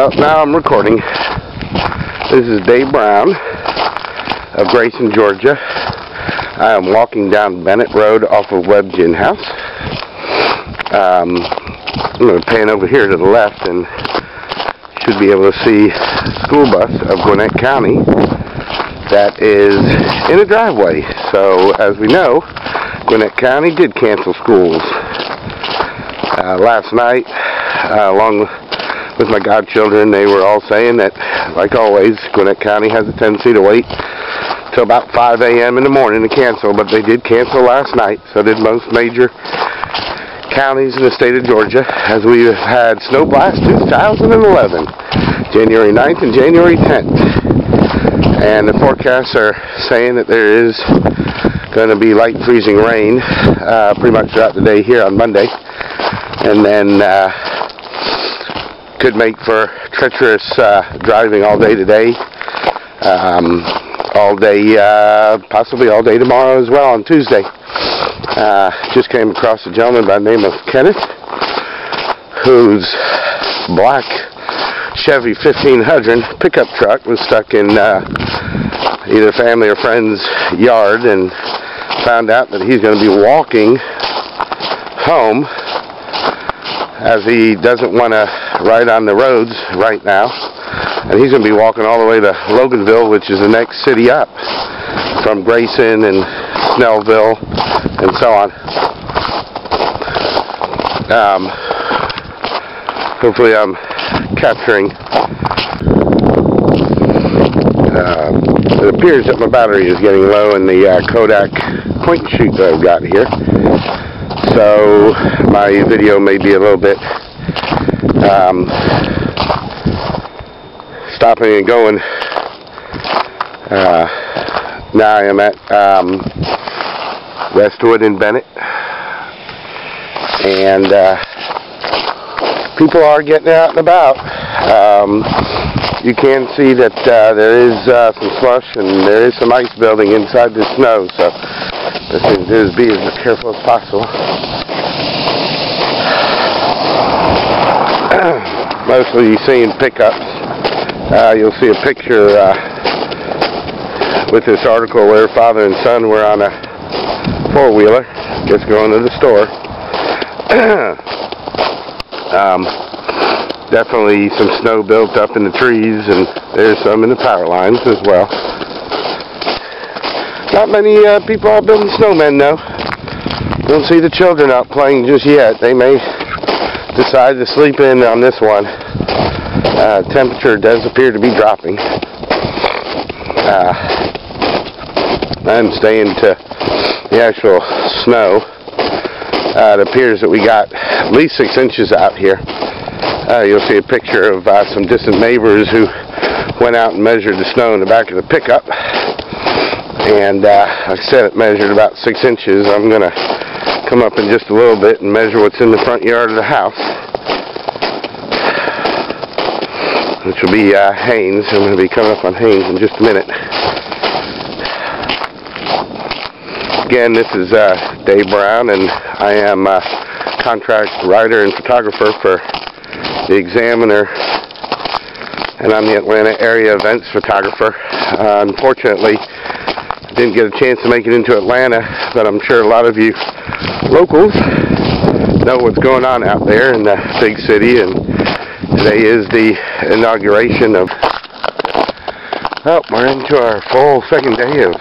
Well, now I'm recording. This is Dave Brown of Grayson, Georgia. I am walking down Bennett Road off of Webb Gin House. I'm going to pan over here to the left and should be able to see a school bus of Gwinnett County that is in a driveway. So, as we know, Gwinnett County did cancel schools. Last night, along with my godchildren, they were all saying that, like always, Gwinnett County has a tendency to wait till about 5 a.m. in the morning to cancel, but they did cancel last night. So did most major counties in the state of Georgia, as we have had Snow Blast 2011, January 9th and January 10th. And the forecasts are saying that there is going to be light freezing rain pretty much throughout the day here on Monday, and then could make for treacherous driving all day today, all day, possibly all day tomorrow as well on Tuesday. Just came across a gentleman by the name of Kenneth, whose black Chevy 1500 pickup truck was stuck in either family or friend's yard, and found out that he's going to be walking home, as he doesn't want to ride on the roads right now, and he's going to be walking all the way to Loganville, which is the next city up from Grayson and Snellville and so on. Hopefully I'm capturing. It appears that my battery is getting low in the Kodak point and shoot that I've got here, so my video may be a little bit stopping and going. Now I am at Westwood in Bennett, and people are getting out and about. You can see that there is some slush and there is some ice building inside the snow, so the thing is be as careful as possible. Mostly you're seeing pickups. You'll see a picture with this article where father and son were on a four-wheeler just going to the store. Definitely some snow built up in the trees, and there's some in the power lines as well. Not many people out building snowmen, though. Don't see the children out playing just yet. They may decide to sleep in on this one. Temperature does appear to be dropping. I'm staying to the actual snow. It appears that we got at least 6 inches out here. You'll see a picture of some distant neighbors who went out and measured the snow in the back of the pickup. And like I said, it measured about 6 inches. I'm going to come up in just a little bit and measure what's in the front yard of the house, which will be Haynes. I'm going to be coming up on Haynes in just a minute. Again, this is Dave Brown, and I am a contract writer and photographer for the Examiner, and I'm the Atlanta area events photographer. Unfortunately, I didn't get a chance to make it into Atlanta, but I'm sure a lot of you locals know what's going on out there in the big city, and today is the inauguration of, we're into our full second day of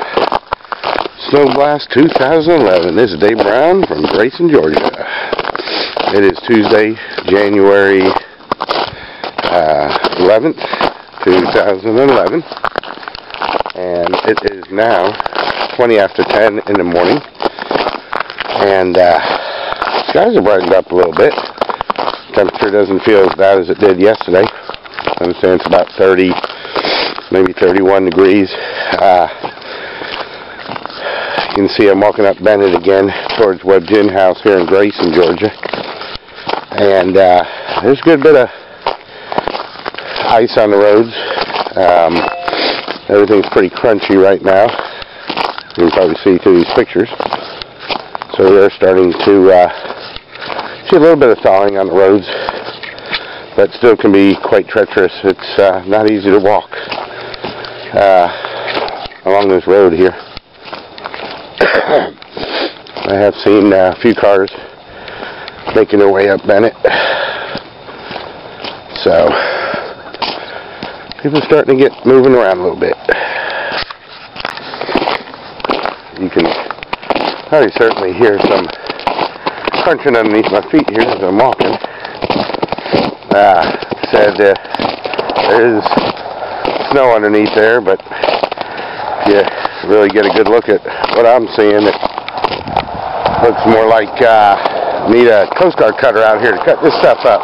Snow Blast 2011. This is Dave Brown from Grayson, Georgia. It is Tuesday, January 11th, 2011, and it is now 20 after 10 in the morning, and skies are brightened up a little bit. Temperature doesn't feel as bad as it did yesterday. I understand it's about 30, maybe 31 degrees. You can see I'm walking up Bennett again towards Webb Gin House here in Grayson, Georgia, and there's a good bit of ice on the roads. Everything's pretty crunchy right now. You can probably see through these pictures. So we're starting to see a little bit of thawing on the roads. but still can be quite treacherous. It's not easy to walk along this road here. I have seen a few cars making their way up Bennett, so people are starting to get moving around a little bit. You can probably certainly hear some crunching underneath my feet here as I'm walking. There is snow underneath there, but if you really get a good look at what I'm seeing, it looks more like need a Coast Guard cutter out here to cut this stuff up.